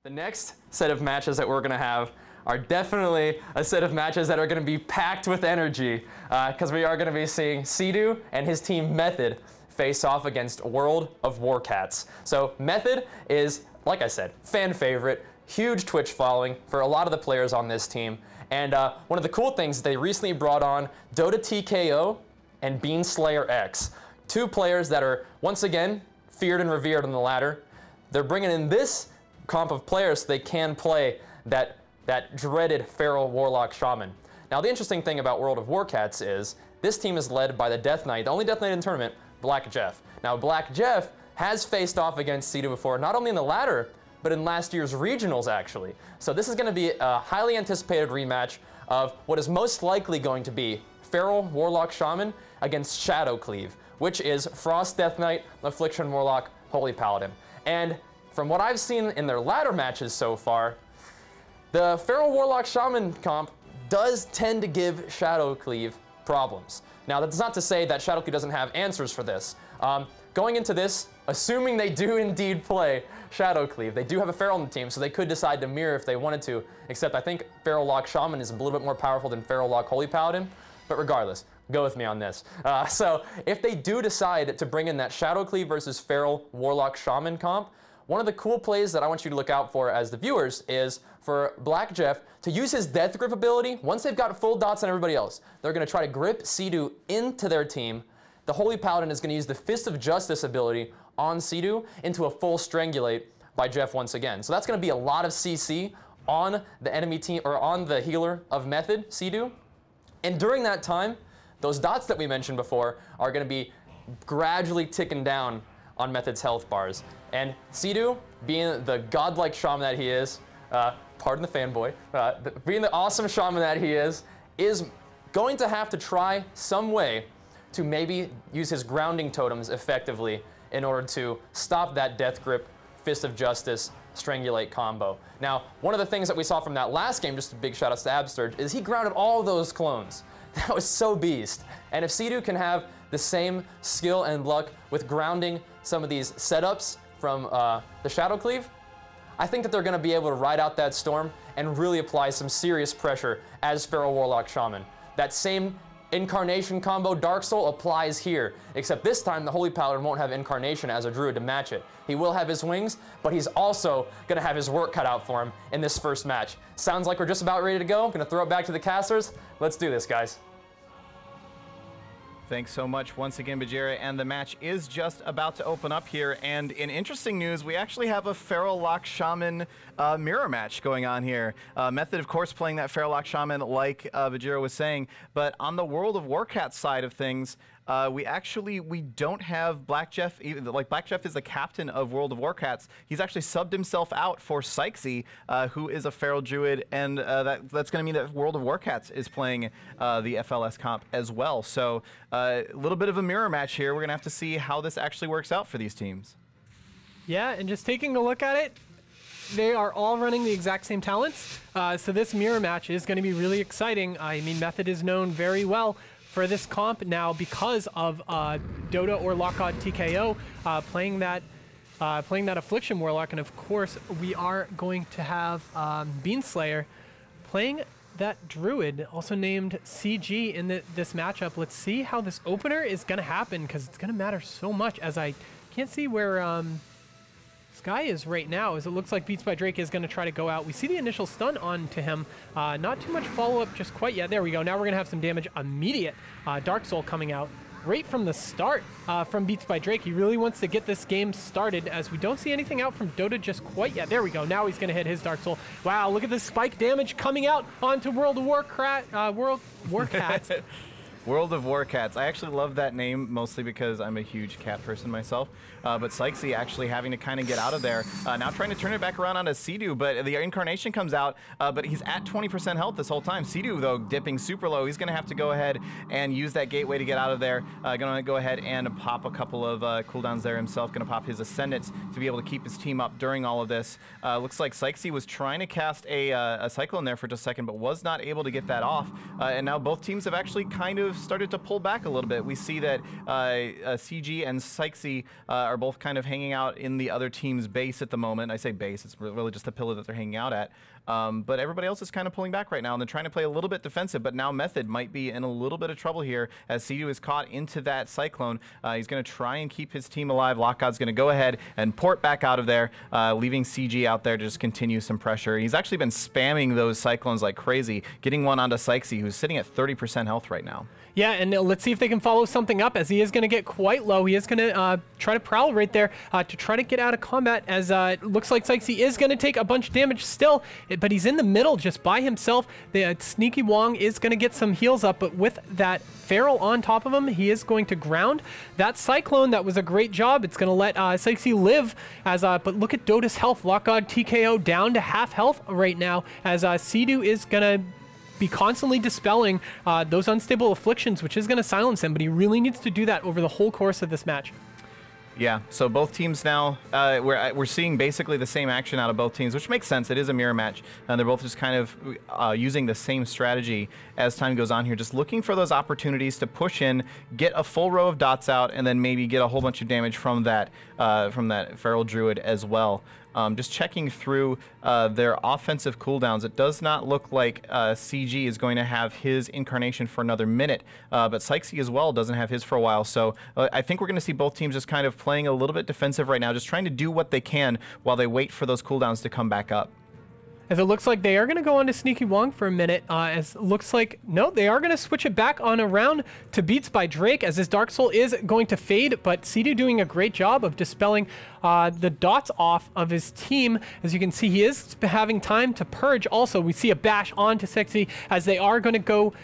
The next set of matches that we're going to have are definitely a set of matches that are going to be packed with energy because we are going to be seeing Sea and his team Method face off against World of Warcats. So Method is, like I said, fan favorite, huge Twitch following for a lot of the players on this team. And one of the cool things is they recently brought on Dota TKO and Beanslayer X, two players that are, once again, feared and revered on the ladder. They're bringing in this comp of players so they can play that dreaded Feral Warlock Shaman. Now the interesting thing about World of Warcats is this team is led by the Death Knight, the only Death Knight in the tournament, Black Jeff. Now Black Jeff has faced off against Sea before, not only in the ladder, but in last year's regionals actually. So this is going to be a highly anticipated rematch of what is most likely going to be Feral Warlock Shaman against Shadowcleave, which is Frost Death Knight, Affliction Warlock, Holy Paladin. And from what I've seen in their ladder matches so far, the Feral Warlock Shaman comp does tend to give Shadowcleave problems. Now that's not to say that Shadowcleave doesn't have answers for this. Going into this, assuming they do indeed play Shadowcleave, they do have a Feral on the team, so they could decide to mirror if they wanted to, except I think Feral Lock Shaman is a little bit more powerful than Feral Lock Holy Paladin, but regardless, go with me on this. So if they do decide to bring in that Shadowcleave versus Feral Warlock Shaman comp, one of the cool plays that I want you to look out for as the viewers is for Black Jeff to use his Death Grip ability. Once they've got full dots on everybody else, they're going to try to grip Sea into their team. The Holy Paladin is going to use the Fist of Justice ability on Sea into a full Strangulate by Jeff once again. So that's going to be a lot of CC on the enemy team, or on the healer of Method, Sea. And during that time, those dots that we mentioned before are going to be gradually ticking down on Method's health bars. And Sea, being the godlike shaman that he is, pardon the fanboy, being the awesome shaman that he is going to have to try some way to maybe use his grounding totems effectively in order to stop that Death Grip, Fist of Justice, Strangulate combo. Now, one of the things that we saw from that last game, just a big shout out to Absturge, is he grounded all those clones. That was so beast. And if Sea can have the same skill and luck with grounding some of these setups from the Shadowcleave, I think that they're going to be able to ride out that storm and really apply some serious pressure as Feral Warlock Shaman. That same Incarnation combo Dark Soul applies here, except this time the Holy Paladin won't have Incarnation as a druid to match it. He will have his wings, but he's also going to have his work cut out for him in this first match. Sounds like we're just about ready to go. I'm going to throw it back to the casters. Let's do this, guys. Thanks so much once again, Bajira, and the match is just about to open up here, and in interesting news, we actually have a Feral Lock Shaman mirror match going on here. Method, of course, playing that Feral Lock Shaman like Bajira was saying, but on the World of Warcats side of things, we don't have Black Jeff. Like, Black Jeff is the captain of World of Warcats. He's actually subbed himself out for Sykesy, who is a Feral Druid, and that's going to mean that World of Warcats is playing the FLS comp as well. So a little bit of a mirror match here. We're going to have to see how this actually works out for these teams. Yeah, and just taking a look at it, they are all running the exact same talents. So this mirror match is going to be really exciting. I mean, Method is known very well for this comp now because of Dota or Lockout TKO playing that Affliction Warlock, and of course we are going to have Beanslayer playing that Druid, also named CG, in this matchup. Let's see how this opener is going to happen, because it's going to matter so much, as I can't see where Sky is right now, as it looks like Beats by Drake is going to try to go out. We see the initial stun on to him. Not too much follow-up just quite yet. There we go. Now we're going to have some damage immediate. Dark Soul coming out right from the start from Beats by Drake. He really wants to get this game started, as we don't see anything out from Dota just quite yet. There we go. Now he's going to hit his Dark Soul. Wow, look at this spike damage coming out onto World of Warcats. World of Warcats. I actually love that name, mostly because I'm a huge cat person myself. But Sykesy actually having to kind of get out of there. Now trying to turn it back around onto Sea, but the Incarnation comes out, but he's at 20% health this whole time. Sea, though, dipping super low. He's going to have to go ahead and use that gateway to get out of there. Going to go ahead and pop a couple of cooldowns there himself. Going to pop his Ascendants to be able to keep his team up during all of this. Looks like Sykesy was trying to cast a Cyclone there for just a second, but was not able to get that off. And now both teams have actually kind of have started to pull back a little bit. We see that CG and Sykesy are both kind of hanging out in the other team's base at the moment. I say base, it's really just the pillar that they're hanging out at. But everybody else is kind of pulling back right now, and they're trying to play a little bit defensive, but now Method might be in a little bit of trouble here as Sidu is caught into that Cyclone. He's going to try and keep his team alive. Lockgod's going to go ahead and port back out of there, leaving CG out there to just continue some pressure. He's actually been spamming those Cyclones like crazy, getting one onto Sykesy, who's sitting at 30% health right now. Yeah, and let's see if they can follow something up, as he is going to get quite low. He is going to try to prowl right there to try to get out of combat, as it looks like Sykesy is going to take a bunch of damage still, but he's in the middle just by himself. The Sneaky Wong is going to get some heals up, but with that Feral on top of him, he is going to ground that Cyclone. That was a great job. It's going to let Sykesy live, as but look at Dota's health. Lockgod TKO down to half health right now, as Sidu is going to be constantly dispelling those unstable afflictions, which is going to silence him, but he really needs to do that over the whole course of this match. Yeah, so both teams now, we're seeing basically the same action out of both teams, which makes sense. It is a mirror match, and they're both just kind of using the same strategy as time goes on here, just looking for those opportunities to push in, get a full row of dots out, and then maybe get a whole bunch of damage from that Feral Druid as well. Just checking through their offensive cooldowns, it does not look like CG is going to have his incarnation for another minute, but Sykesy as well doesn't have his for a while. So I think we're going to see both teams just kind of playing a little bit defensive right now, just trying to do what they can while they wait for those cooldowns to come back up. As it looks like they are going to go on to Sneaky Wong for a minute, as it looks like, no, they are going to switch it back on around to Beats by Drake, as his Dark Soul is going to fade, but Sidu doing a great job of dispelling the dots off of his team. As you can see, he is having time to purge. Also, we see a bash onto Sexy, as they are going to go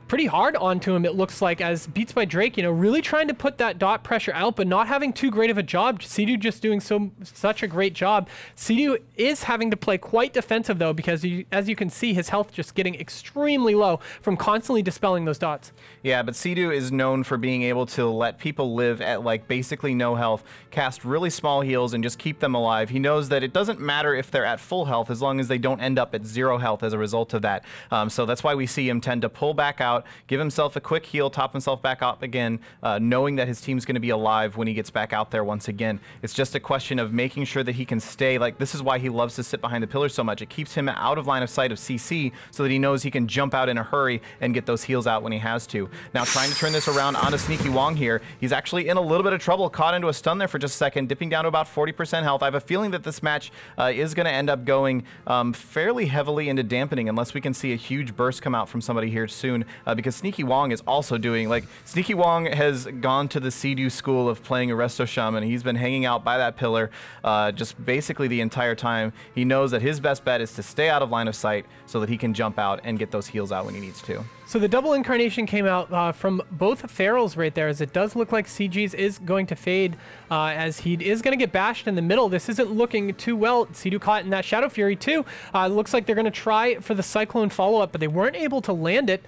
pretty hard onto him, it looks like, as Beats by Drake, you know, really trying to put that dot pressure out, but not having too great of a job. Sidu just doing such a great job. Sidu is having to play quite defensive, though, because as you can see, his health just getting extremely low from constantly dispelling those dots. Yeah, but Sidu is known for being able to let people live at like basically no health, cast really small heals, and just keep them alive. He knows that it doesn't matter if they're at full health as long as they don't end up at 0 health as a result of that. So that's why we see him tend to pull back out, give himself a quick heal, top himself back up again, knowing that his team's going to be alive when he gets back out there once again. It's just a question of making sure that he can stay. Like, this is why he loves to sit behind the pillar so much. It keeps him out of line of sight of CC so that he knows he can jump out in a hurry and get those heals out when he has to. Now, trying to turn this around onto Sneaky Wong here. He's actually in a little bit of trouble, caught into a stun there for just a second, dipping down to about 40% health. I have a feeling that this match is going to end up going fairly heavily into dampening unless we can see a huge burst come out from somebody here soon, because Sneaky Wong is also doing, like, Sneaky Wong has gone to the Sidu school of playing Arresto Shaman. He's been hanging out by that pillar just basically the entire time. He knows that his best bet is to stay out of line of sight so that he can jump out and get those heals out when he needs to. So the double incarnation came out from both Ferals right there, as it does look like CG's is going to fade, as he is going to get bashed in the middle. This isn't looking too well. Sidu caught in that Shadow Fury too. It looks like they're going to try for the Cyclone follow-up, but they weren't able to land it.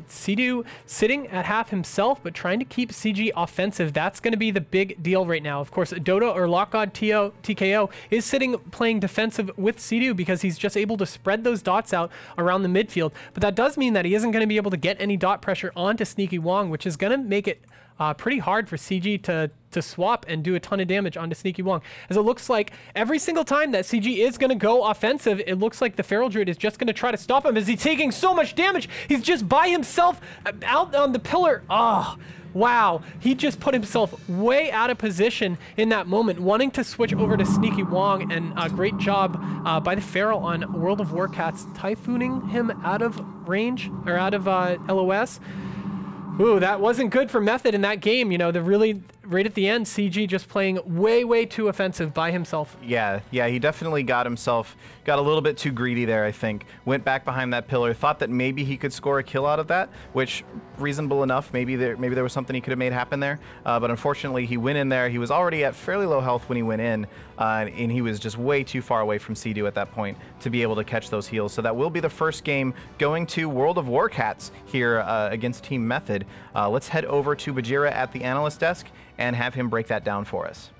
Sidu sitting at half himself, but trying to keep CG offensive. That's going to be the big deal right now. Of course, Dota or Lockgod TKO is sitting playing defensive with Sidu because he's just able to spread those dots out around the midfield. But that does mean that he isn't going to be able to get any dot pressure onto Sneaky Wong, which is going to make it pretty hard for CG to swap and do a ton of damage onto Sneaky Wong. As it looks like every single time that CG is going to go offensive, it looks like the Feral Druid is just going to try to stop him, as he's taking so much damage. He's just by himself out on the pillar. Oh, wow. He just put himself way out of position in that moment, wanting to switch over to Sneaky Wong, and a great job by the Feral on World of Warcats, typhooning him out of range, or out of LOS. Ooh, that wasn't good for Method in that game. You know, right at the end, CG just playing way too offensive by himself. Yeah, he definitely got a little bit too greedy there, I think. Went back behind that pillar, thought that maybe he could score a kill out of that, which, reasonable enough, maybe there was something he could have made happen there. But unfortunately, he went in there. He was already at fairly low health when he went in, and he was just way too far away from Sidu at that point to be able to catch those heals. So that will be the first game going to World of Warcats here against Team Method. Let's head over to Bajira at the analyst desk and have him break that down for us.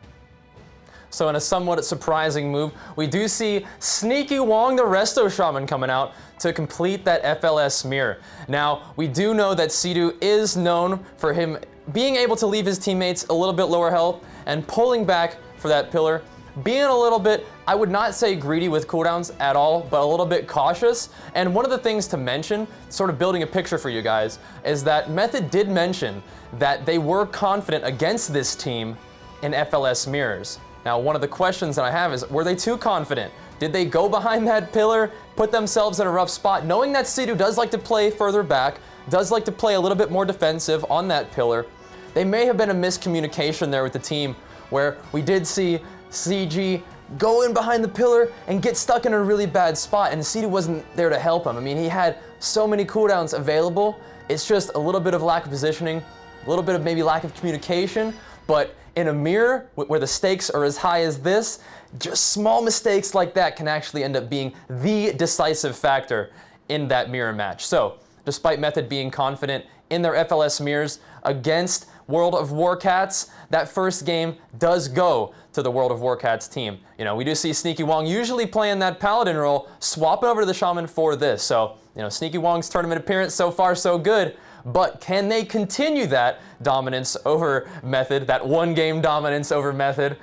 So in a somewhat surprising move, we do see Sneaky Wong, the Resto Shaman, coming out to complete that FLS mirror. Now, we do know that Sidu is known for him being able to leave his teammates a little bit lower health and pulling back for that pillar, being a little bit, I would not say greedy with cooldowns at all, but a little bit cautious. And one of the things to mention, sort of building a picture for you guys, is that Method did mention that they were confident against this team in FLS mirrors. Now, one of the questions that I have is, were they too confident? Did they go behind that pillar, put themselves in a rough spot, knowing that Sidu does like to play further back, does like to play a little bit more defensive on that pillar? They may have been a miscommunication there with the team, where we did see CG go in behind the pillar and get stuck in a really bad spot, and Sidu wasn't there to help him. I mean, he had so many cooldowns available. It's just a little bit of lack of positioning, a little bit of maybe lack of communication, but in a mirror where the stakes are as high as this, just small mistakes like that can actually end up being the decisive factor in that mirror match. So, despite Method being confident in their FLS mirrors against World of Warcats, that first game does go to the World of Warcats team. You know, we do see Sneaky Wong usually playing that Paladin role, swapping over to the Shaman for this. So, you know, Sneaky Wong's tournament appearance so far so good, but can they continue that dominance over Method, that one-game dominance over Method?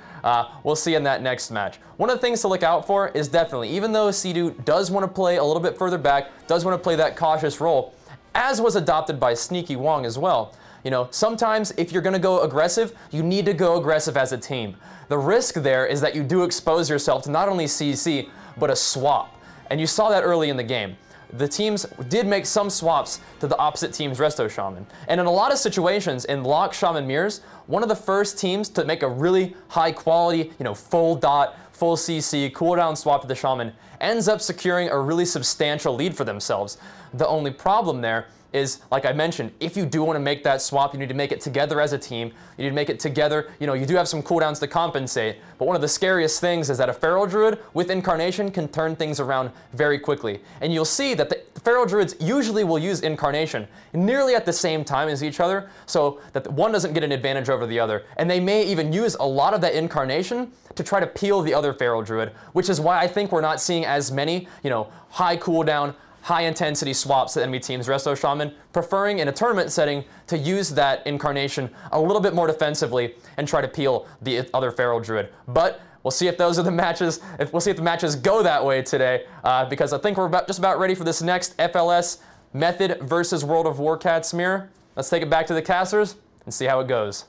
We'll see in that next match. One of the things to look out for is definitely, even though Sidu does want to play a little bit further back, does want to play that cautious role, as was adopted by Sneaky Wong as well. You know, sometimes if you're going to go aggressive, you need to go aggressive as a team. The risk there is that you do expose yourself to not only CC, but a swap. And you saw that early in the game. The teams did make some swaps to the opposite team's Resto Shaman. And in a lot of situations, in Lock Shaman mirrors, one of the first teams to make a really high quality, you know, full dot, full CC, cooldown swap to the Shaman ends up securing a really substantial lead for themselves. The only problem there is, like I mentioned, if you do want to make that swap, you need to make it together as a team. You need to make it together. You know, you do have some cooldowns to compensate, but one of the scariest things is that a Feral Druid with Incarnation can turn things around very quickly. And you'll see that the Feral Druids usually will use Incarnation nearly at the same time as each other, so that one doesn't get an advantage over the other. And they may even use a lot of that Incarnation to try to peel the other Feral Druid, which is why I think we're not seeing as many, you know, high cooldown, high-intensity swaps to enemy teams' Resto Shaman, preferring in a tournament setting to use that Incarnation a little bit more defensively and try to peel the other Feral Druid. But we'll see if those are the matches, we'll see if the matches go that way today, because I think we're just about ready for this next FLS Method versus World of Warcats mirror. Let's take it back to the casters and see how it goes.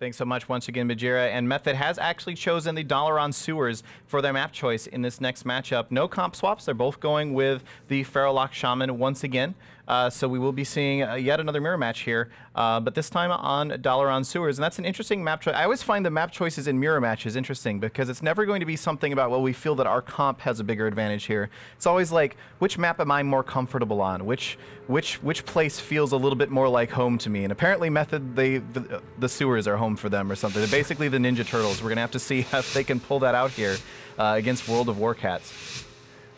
Thanks so much once again, Bajira. And Method has actually chosen the Dalaran Sewers for their map choice in this next matchup. No comp swaps. They're both going with the Feralok Shaman once again. So we will be seeing yet another mirror match here, but this time on Dalaran Sewers. And that's an interesting map choice. I always find the map choices in mirror matches interesting because it's never going to be something about, well, we feel that our comp has a bigger advantage here. It's always like, which map am I more comfortable on? Which place feels a little bit more like home to me? And apparently Method, the Sewers are home for them or something. They're basically the Ninja Turtles. We're going to have to see if they can pull that out here against World of Warcats.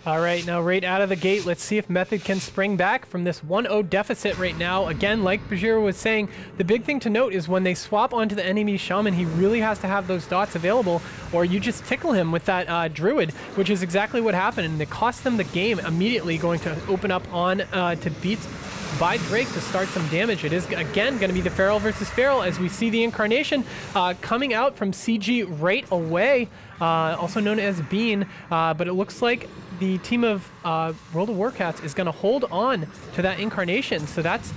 All right, now right out of the gate, let's see if Method can spring back from this 1-0 deficit right now. Again, like Bajira was saying, the big thing to note is when they swap onto the enemy Shaman, he really has to have those dots available, or you just tickle him with that Druid, which is exactly what happened, and it cost them the game immediately, going to open up on to beats by Drake to start some damage. It is, again, going to be the Feral versus Feral as we see the Incarnation coming out from CG right away, also known as Bean, but it looks like the team of World of Warcats is going to hold on to that Incarnation, so it's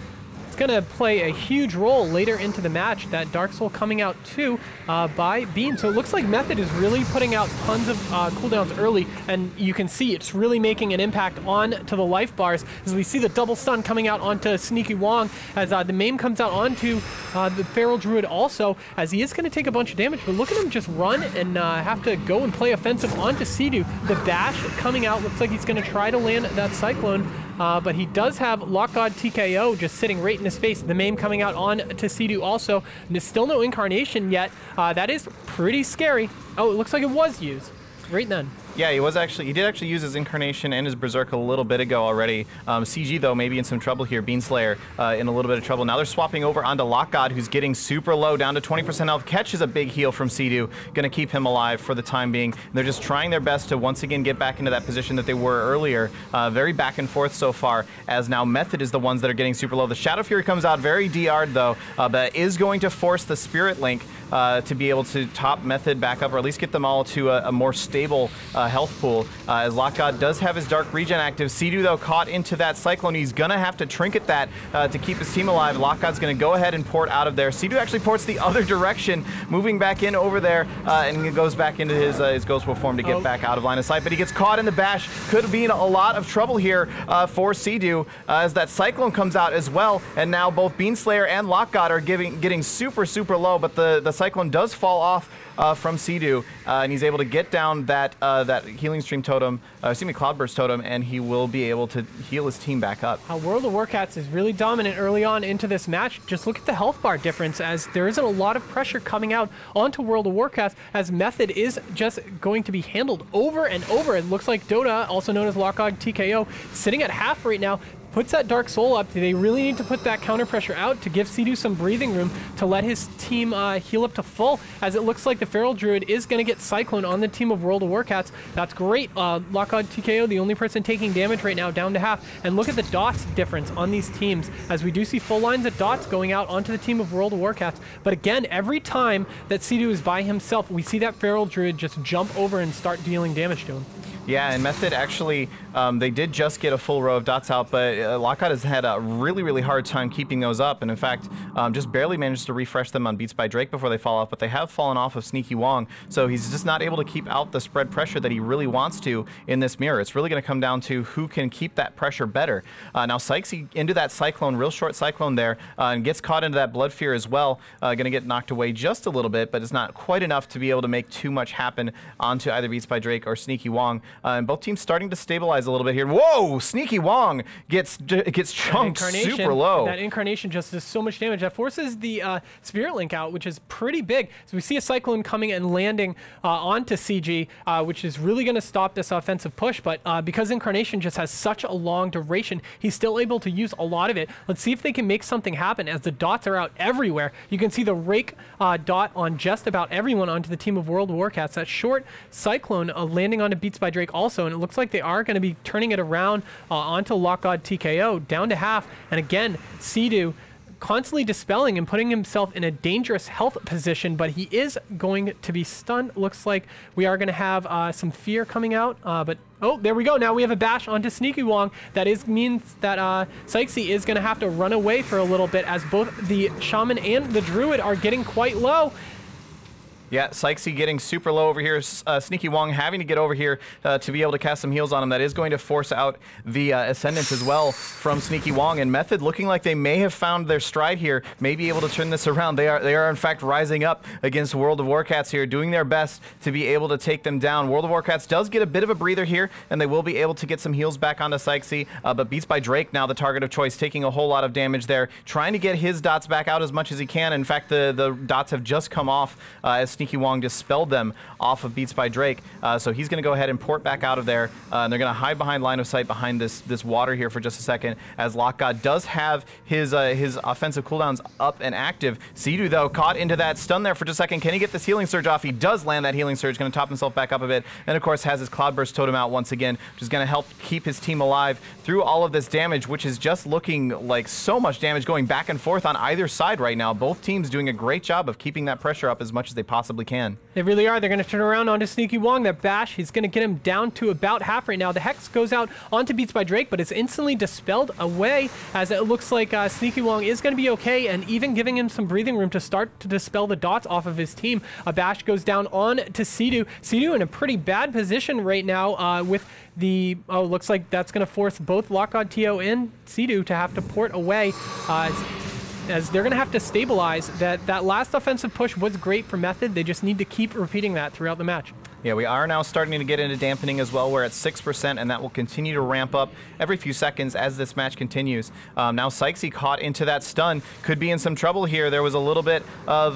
going to play a huge role later into the match. That Dark Soul coming out too by Bean. So it looks like Method is really putting out tons of cooldowns early, and you can see it's really making an impact on to the life bars as we see the double stun coming out onto Sneaky Wong as the Maim comes out onto the Feral Druid also, as he is going to take a bunch of damage, but look at him just run and have to go and play offensive onto Sidu. The dash coming out looks like he's going to try to land that Cyclone, but he does have Lock God TKO just sitting right in his face. The Maim coming out on to Sidu also. And there's still no Incarnation yet. That is pretty scary. Oh, it looks like it was used right then. Yeah, he did actually use his Incarnation and his Berserk a little bit ago already. CG, though, maybe in some trouble here. Beanslayer in a little bit of trouble. Now they're swapping over onto Lockgod, who's getting super low, down to 20% health. Catches a big heal from Sea-Doo, going to keep him alive for the time being. They're just trying their best to once again get back into that position that they were earlier. Very back and forth so far, as now Method is the ones that are getting super low. The Shadow Fury comes out very DR'd, though, but is going to force the Spirit Link to be able to top Method back up, or at least get them all to a more stable health pool, as Lockgod does have his Dark Regen active. Sea-Doo, though, caught into that Cyclone. He's going to have to trinket that to keep his team alive. Lockgod's going to go ahead and port out of there. Sea-Doo actually ports the other direction, moving back in over there, and he goes back into his Ghost Wolf form to get back out of line of sight, but he gets caught in the bash. Could be in a lot of trouble here for Sea-Doo, as that Cyclone comes out as well, and now both Beanslayer and Lockgod are getting super, super low, but the Cyclone does fall off from Sea-Doo, and he's able to get down that Healing Stream Totem, Cloudburst Totem, and he will be able to heal his team back up. World of Warcats is really dominant early on into this match. Just look at the health bar difference, as there isn't a lot of pressure coming out onto World of Warcats, as Method is just going to be handled over and over. It looks like Dota, also known as Lockgod TKO, sitting at half right now, puts that Dark Soul up. They really need to put that counter pressure out to give Sea-Doo some breathing room to let his team heal up to full, as it looks like the Feral Druid is going to get Cyclone on the team of World of Warcats. That's great. Lockgod TKO, the only person taking damage right now, down to half. And look at the dots difference on these teams, as we do see full lines of dots going out onto the team of World of Warcats. But again, every time that Sea-Doo is by himself, we see that Feral Druid just jump over and start dealing damage to him. Yeah, and Method actually, they did just get a full row of dots out, but Lockgod has had a really, really hard time keeping those up, and in fact, just barely managed to refresh them on Beats by Drake before they fall off, but they have fallen off of Sneaky Wong, so he's just not able to keep out the spread pressure that he really wants to in this mirror. It's really going to come down to who can keep that pressure better. Now Sykesy into that Cyclone, real short Cyclone there, and gets caught into that Blood Fear as well, going to get knocked away just a little bit, but it's not quite enough to be able to make too much happen onto either Beats by Drake or Sneaky Wong. And both teams starting to stabilize a little bit here. Whoa! Sneaky Wong gets chunked super low. That Incarnation just does so much damage. That forces the Spirit Link out, which is pretty big. So we see a Cyclone coming and landing onto CG, which is really going to stop this offensive push. But because Incarnation just has such a long duration, he's still able to use a lot of it. Let's see if they can make something happen, as the dots are out everywhere. You can see the Rake dot on just about everyone onto the team of World of Warcats. That short Cyclone landing onto Beats by Drake also, and it looks like they are going to be turning it around onto Lockgod TKO, down to half. And again, Sea-Doo constantly dispelling and putting himself in a dangerous health position, but he is going to be stunned. Looks like we are going to have some fear coming out, but oh, there we go. Now we have a bash onto Sneaky Wong. That means that Sykesy is going to have to run away for a little bit, as both the Shaman and the Druid are getting quite low. Yeah, Sykesy getting super low over here. Sneaky Wong having to get over here to be able to cast some heals on him. That is going to force out the Ascendance as well from Sneaky Wong. And Method looking like they may have found their stride here, may be able to turn this around. They are in fact rising up against World of Warcats here, doing their best to be able to take them down. World of Warcats does get a bit of a breather here, and they will be able to get some heals back onto Sykesy. But Beats by Drake now the target of choice, taking a whole lot of damage there, trying to get his dots back out as much as he can. In fact, the dots have just come off as Sneaky Wong dispelled them off of Beats by Drake. So he's going to go ahead and port back out of there. And they're going to hide behind line of sight behind this water here for just a second, as Lockgod does have his offensive cooldowns up and active. Sea-Doo, though, caught into that stun there for just a second. Can he get this Healing Surge off? He does land that Healing Surge, going to top himself back up a bit. And, of course, has his Cloudburst Totem out once again, which is going to help keep his team alive through all of this damage, which is just looking like so much damage going back and forth on either side right now. Both teams doing a great job of keeping that pressure up as much as they possibly can. They really are. They're going to turn around onto Sneaky Wong. That bash, he's going to get him down to about half right now. The Hex goes out onto Beats by Drake, but it's instantly dispelled away, as it looks like Sneaky Wong is going to be okay, and even giving him some breathing room to start to dispel the dots off of his team. A bash goes down on to Sea-Doo. Sea-Doo in a pretty bad position right now with the, looks like that's going to force both Lockgod TO and Sea-Doo to have to port away. As they're going to have to stabilize. That last offensive push was great for Method. They just need to keep repeating that throughout the match. Yeah, we are now starting to get into dampening as well. We're at 6%, and that will continue to ramp up every few seconds as this match continues. Now Sykesy caught into that stun, could be in some trouble here. There was a little bit of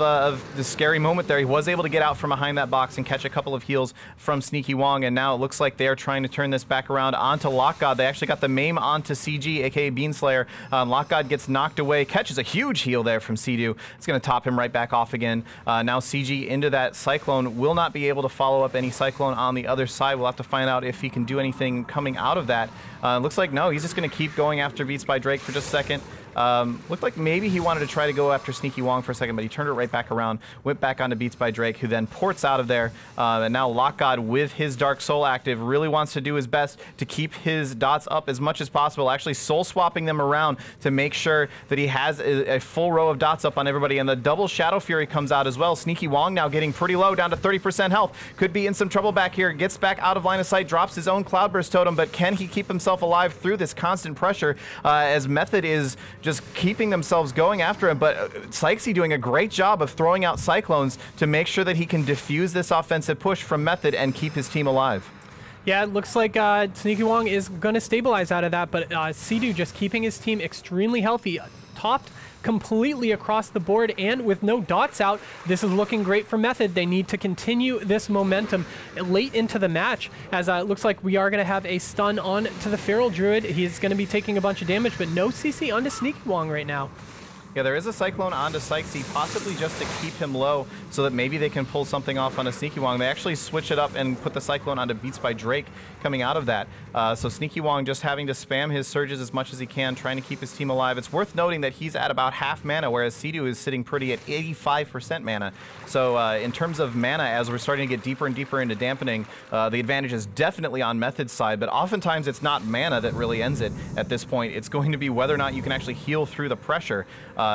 the scary moment there. He was able to get out from behind that box and catch a couple of heals from Sneaky Wong, and now it looks like they are trying to turn this back around onto LockGod. They actually got the maim onto CG, aka Beanslayer. LockGod gets knocked away, catches a huge heal there from Sea-Doo. It's going to top him right back off again. Now CG into that Cyclone, will not be able to follow up any Cyclone on the other side. We'll have to find out if he can do anything coming out of that. Looks like no, he's just going to keep going after Beats by Drake for just a second. Looked like maybe he wanted to try to go after Sneaky Wong for a second, but he turned it right back around, went back onto Beats by Drake, who then ports out of there. And now LockGod, with his Dark Soul active, really wants to do his best to keep his dots up as much as possible, actually soul swapping them around to make sure that he has a full row of dots up on everybody. And the double Shadow Fury comes out as well. Sneaky Wong now getting pretty low, down to 30% health. Could be in some trouble back here. Gets back out of line of sight, drops his own Cloudburst Totem, but can he keep himself alive through this constant pressure as Method is just keeping themselves going after him? But Sykesy doing a great job of throwing out Cyclones to make sure that he can defuse this offensive push from Method and keep his team alive. Yeah, it looks like Sneaky Wong is going to stabilize out of that, but Sea-Doo just keeping his team extremely healthy, topped completely across the board, and with no dots out, this is looking great for Method. They need to continue this momentum late into the match, as it looks like we are going to have a stun on to the Feral Druid. He's going to be taking a bunch of damage, but no CC onto Sneaky Wong right now. Yeah, there is a Cyclone onto Sykesy, possibly just to keep him low so that maybe they can pull something off on a Sneaky Wong. They actually switch it up and put the Cyclone onto Beats by Drake coming out of that. So Sneaky Wong just having to spam his surges as much as he can, trying to keep his team alive. It's worth noting that he's at about half mana, whereas Sea-Doo is sitting pretty at 85% mana. So in terms of mana, as we're starting to get deeper and deeper into dampening, the advantage is definitely on Method's side, but oftentimes it's not mana that really ends it at this point. It's going to be whether or not you can actually heal through the pressure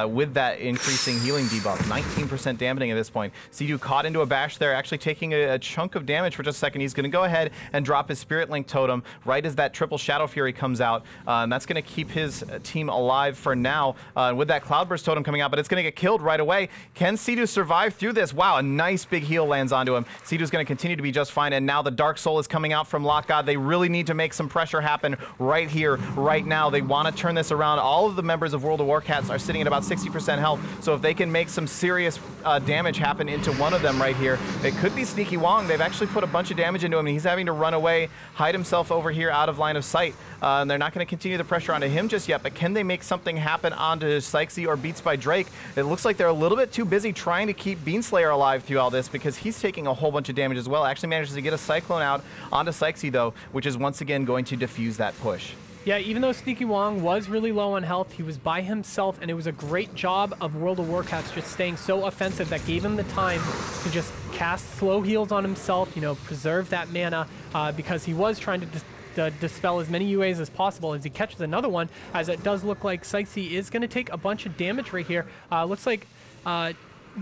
with that increasing healing debuff. 19% dampening at this point. Sea-Doo caught into a bash there, actually taking a chunk of damage for just a second. He's going to go ahead and drop his Spirit Link Totem right as that triple Shadow Fury comes out, and that's going to keep his team alive for now with that Cloudburst Totem coming out, but it's going to get killed right away. Can Sea-Doo survive through this? Wow, a nice big heal lands onto him. Sea-Doo's going to continue to be just fine, and now the Dark Soul is coming out from LockGod. They really need to make some pressure happen right here, right now. They want to turn this around. All of the members of World of Warcats are sitting at about 60% health, so if they can make some serious damage happen into one of them right here, it could be Sneaky Wong. They've actually put a bunch of damage into him, and he's having to run away, hide himself over here out of line of sight. And they're not going to continue the pressure onto him just yet, but can they make something happen onto Sykesy or Beats by Drake? It looks like they're a little bit too busy trying to keep Beanslayer alive through all this, because he's taking a whole bunch of damage as well. Actually manages to get a Cyclone out onto Sykesy though, which is once again going to defuse that push. Yeah, even though Sneaky Wong was really low on health, he was by himself, and it was a great job of World of Warcats just staying so offensive that gave him the time to just cast slow heals on himself, you know, preserve that mana, because he was trying to dispel as many UAs as possible as he catches another one, as it does look like Sykesy is going to take a bunch of damage right here. Looks like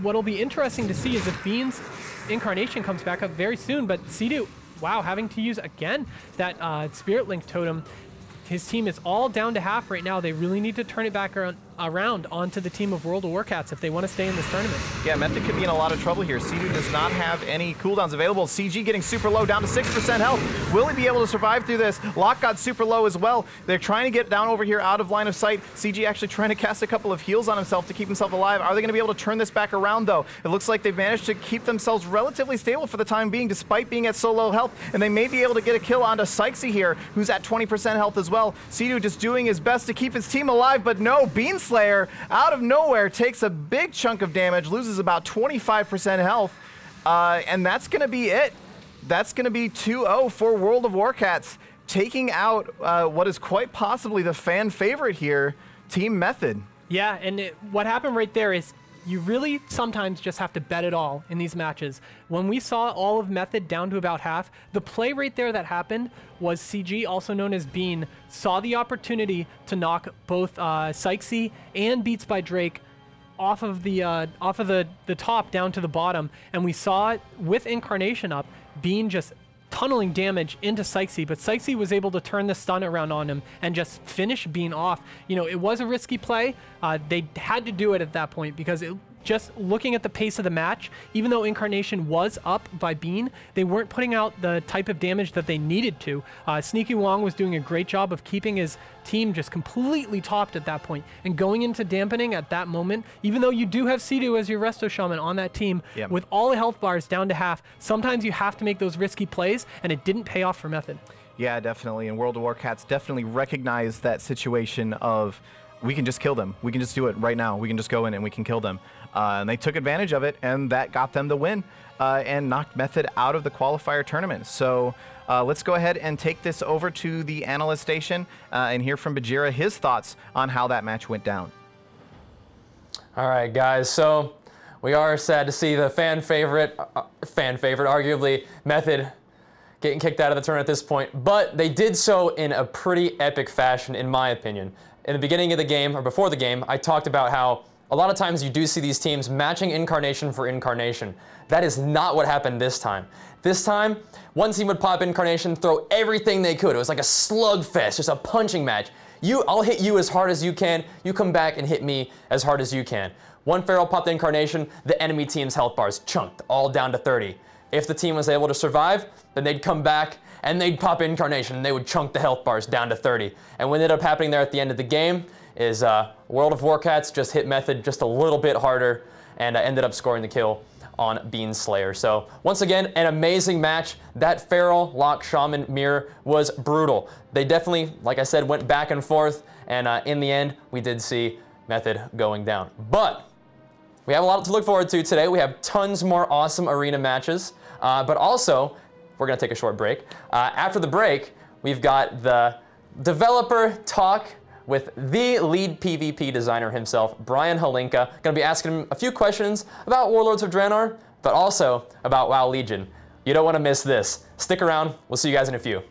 what'll be interesting to see is if Bean's Incarnation comes back up very soon, but Sea-Doo, wow, having to use again that Spirit Link Totem. His team is all down to half right now. They really need to turn it back around onto the team of World of Warcats if they want to stay in this tournament. Yeah, Method could be in a lot of trouble here. Sea-Doo does not have any cooldowns available. CG getting super low, down to 6% health. Will he be able to survive through this? LockGod super low as well. They're trying to get down over here out of line of sight. CG actually trying to cast a couple of heals on himself to keep himself alive. Are they going to be able to turn this back around though? It looks like they've managed to keep themselves relatively stable for the time being, despite being at so low health, and they may be able to get a kill onto Sykesy here, who's at 20% health as well. Sea-Doo just doing his best to keep his team alive, but no, Beanslayer out of nowhere takes a big chunk of damage, loses about 25% health, and that's going to be it. That's going to be 2-0 for World of Warcats, taking out what is quite possibly the fan favorite here, Team Method. Yeah, and what happened right there is you really sometimes just have to bet it all in these matches. When we saw all of Method down to about half, the play right there that happened was CG, also known as Bean, saw the opportunity to knock both Sykesy and Beats by Drake off of the top down to the bottom, and we saw it with Incarnation up, Bean just tunneling damage into Sykesy, but Sykesy was able to turn the stun around on him and just finish Bean off. You know, it was a risky play. They had to do it at that point because just looking at the pace of the match, even though Incarnation was up by Bean, they weren't putting out the type of damage that they needed to. Sneaky Wong was doing a great job of keeping his team just completely topped at that point, and going into dampening at that moment, even though you do have Sea-Doo as your Resto Shaman on that team, with all the health bars down to half, sometimes you have to make those risky plays, and it didn't pay off for Method. Yeah, definitely. And World of Warcats definitely recognized that situation of, we can just kill them. We can just do it right now. We can just go in and we can kill them. And they took advantage of it, and that got them the win and knocked Method out of the qualifier tournament. So let's go ahead and take this over to the analyst station and hear from Bajira his thoughts on how that match went down. All right, guys. So we are sad to see the fan favorite, arguably, Method getting kicked out of the tournament at this point, but they did so in a pretty epic fashion, in my opinion. In the beginning of the game, or before the game, I talked about how a lot of times you do see these teams matching Incarnation for Incarnation. That is not what happened this time. This time, one team would pop Incarnation, throw everything they could. It was like a slugfest, just a punching match. I'll hit you as hard as you can, you come back and hit me as hard as you can. One Feral popped the Incarnation, the enemy team's health bars chunked, all down to 30. If the team was able to survive, then they'd come back and they'd pop Incarnation and they would chunk the health bars down to 30. And what ended up happening there at the end of the game is World of Warcats just hit Method just a little bit harder and ended up scoring the kill on Bean Slayer. So once again, an amazing match. That Feral Lock Shaman mirror was brutal. They definitely, like I said, went back and forth, and in the end, we did see Method going down. But we have a lot to look forward to today. We have tons more awesome arena matches, but also, we're gonna take a short break. After the break, we've got the developer talk with the lead PvP designer himself, Brian Halinka. Gonna be asking him a few questions about Warlords of Draenor, but also about WoW Legion. You don't wanna miss this. Stick around, we'll see you guys in a few.